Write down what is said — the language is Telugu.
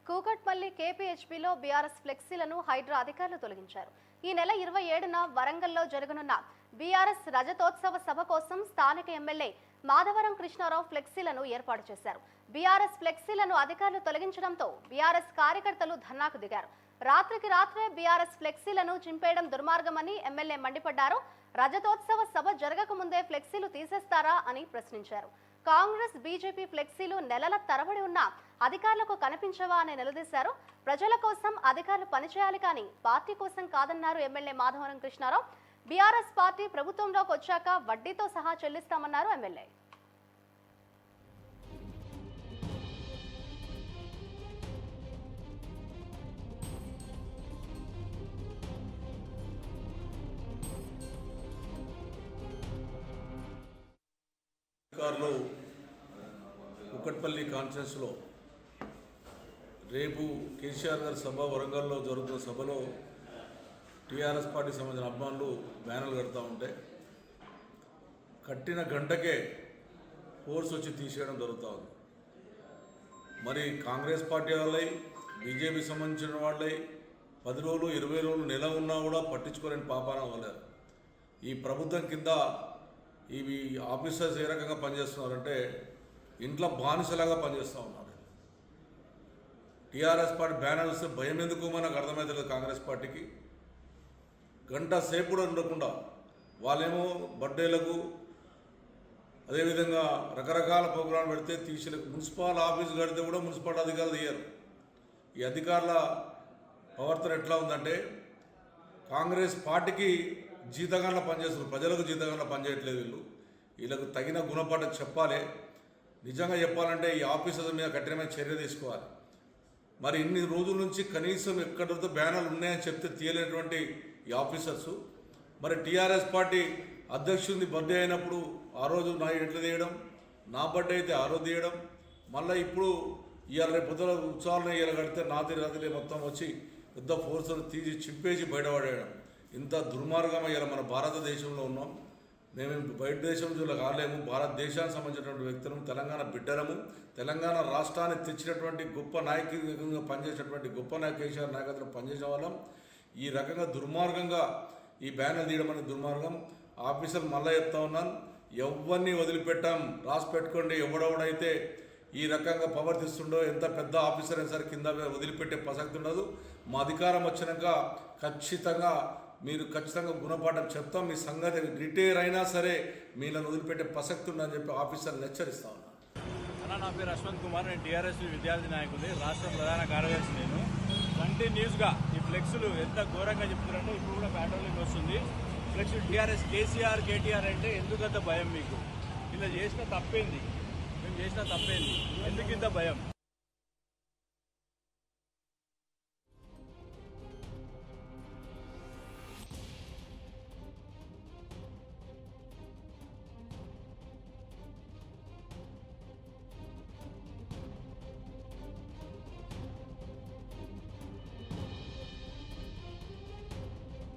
కూకట్పల్లి కేపీహెచ్బీలో బీఆర్ఎస్ ఫ్లెక్సీలను హైడ్రా అధికారులు తొలగించారు. ఈ నెల 27న వరంగల్లో జరగనున్న బీఆర్ఎస్ రజతోత్సవ సభ కోసం స్థానిక ఎమ్మెల్యే మాధవరం కృష్ణారావు ఫ్లెక్సీలను ఏర్పాటు చేశారు. బీఆర్ఎస్ ఫ్లెక్సీలను అధికారులు తొలగించడంతో బీఆర్ఎస్ కార్యకర్తలు ధర్నాకు దిగారు. రాత్రికి రాత్రే బీఆర్ఎస్ ఫ్లెక్సీలను చింపేయడం దుర్మార్గమని ఎమ్మెల్యే మండిపడ్డారు. రజతోత్సవ సభ జరగక ముందే ఫ్లెక్సీలు తీసేస్తారా అని ప్రశ్నించారు. కాంగ్రెస్ బీజేపీ ఫ్లెక్సీలు నెలల తరబడి ఉన్నా అధికారులకు కనిపించవా అని నిలదీశారు. ప్రజల కోసం అధికారులు పనిచేయాలి కానీ పార్టీ కోసం కాదన్నారు MLA Madhavaram Krishnarao. BRS party ప్రభుత్వంలోకి వచ్చాక వడ్డీతో సహా చెల్లిస్తామన్నారు ఎమ్మెల్యే. కూకట్పల్లి కాన్ఫరెన్స్లో రేపు కేసీఆర్ గారి సభ వరంగల్లో జరుగుతున్న సభలో టీఆర్ఎస్ పార్టీకి సంబంధించిన అభిమానులు బ్యానర్లు కడతా ఉంటే కట్టిన గంటకే ఫోర్స్ వచ్చి తీసేయడం జరుగుతూ ఉంది. మరి కాంగ్రెస్ పార్టీ వాళ్ళై బీజేపీకి సంబంధించిన వాళ్ళై 10 రోజులు 20 రోజులు నెల ఉన్నా కూడా పట్టించుకోలేని పాపాన అవ్వలేరు. ఈ ప్రభుత్వం కింద ఇవి ఆఫీసర్స్ ఏ రకంగా పనిచేస్తున్నారంటే ఇంట్లో బానిసలాగా పనిచేస్తూ ఉన్నారు. టీఆర్ఎస్ పార్టీ బ్యానర్ వస్తే భయం ఎందుకు మనకు అర్థమవుతలేదు. కాంగ్రెస్ పార్టీకి గంట సేపు కూడా ఉండకుండా వాళ్ళేమో బర్త్డేలకు అదేవిధంగా రకరకాల ప్రోగ్రాం పెడితే తీసేలకు మున్సిపల్ ఆఫీస్ కడితే కూడా మున్సిపల్ అధికారులు తీయరు. ఈ అధికారుల ప్రవర్తన ఎట్లా ఉందంటే కాంగ్రెస్ పార్టీకి జీతగాండ్ల పనిచేస్తున్నారు, ప్రజలకు జీతగాండ్ల పనిచేయట్లేదు. వీళ్ళకు తగిన గుణపాఠం చెప్పాలి. నిజంగా చెప్పాలంటే ఈ ఆఫీసర్ల మీద కఠినమైన చర్య తీసుకోవాలి. మరి ఇన్ని రోజుల నుంచి కనీసం ఎక్కడితో బ్యానర్లు ఉన్నాయని చెప్తే తీయలేటువంటి ఈ ఆఫీసర్సు మరి టీఆర్ఎస్ పార్టీ అధ్యక్షుడిని బర్త్డే అయినప్పుడు ఆ రోజు నా ఎట్లా తీయడం, నా బర్త్డే అయితే ఆ రోజు తీయడం, మళ్ళీ ఇప్పుడు ఇవాళ రేపు పొద్దున ఉత్సవాలను ఇవాళ కడితే నాతిలే మొత్తం వచ్చి పెద్ద ఫోర్సులు తీసి చింపేసి బయటపడేయడం. ఇంత దుర్మార్గం ఇవాళ మన భారతదేశంలో ఉన్నాం. మేము బయట దేశం జోలో కాలేము. భారతదేశానికి సంబంధించినటువంటి వ్యక్తులను, తెలంగాణ బిడ్డలము, తెలంగాణ రాష్ట్రాన్ని తెచ్చినటువంటి గొప్ప నాయకులుగా పనిచేసినటువంటి గొప్ప కేసీఆర్ నాయకత్వం పనిచేసే వాళ్ళం. ఈ రకంగా దుర్మార్గంగా ఈ బ్యానర్ తీయడం అనేది దుర్మార్గం. ఆఫీసర్లు మళ్ళీ చెప్తా ఉన్నాను, ఎవరిని వదిలిపెట్టాం. రాసి పెట్టుకోండి. ఎవడెవడైతే ఈ రకంగా ప్రవర్తిస్తుండో ఎంత పెద్ద ఆఫీసర్ అయినా సరే కింద వదిలిపెట్టే ప్రసక్తి ఉండదు. మా అధికారం వచ్చినాక ఖచ్చితంగా గుణపాఠం చెప్తాం. మీ సంగతి రిటైర్ అయినా సరే మీలను వదిలిపెట్టే ప్రసక్తి ఉందని చెప్పి ఆఫీసర్లు హెచ్చరిస్తా ఉన్నాను. నా పేరు అశ్వంత్ కుమార్. నేను టీఆర్ఎస్ విద్యార్థి నాయకుడి, రాష్ట్ర ప్రధాన కార్యదర్శి. నేను కంటిన్యూస్గా ఈ ఫ్లెక్స్లు ఎంత ఘోరంగా చెప్తున్నారంటే ఇప్పుడు కూడా ప్యాట్రోలింగ్ వస్తుంది. ఫ్లెక్స్ టీఆర్ఎస్ కేసీఆర్ కేటీఆర్ అంటే ఎందుకంత భయం మీకు? ఇలా చేసిన తప్పేంది? మేము చేసిన తప్పేంది? ఎందుకు ఇంత భయం?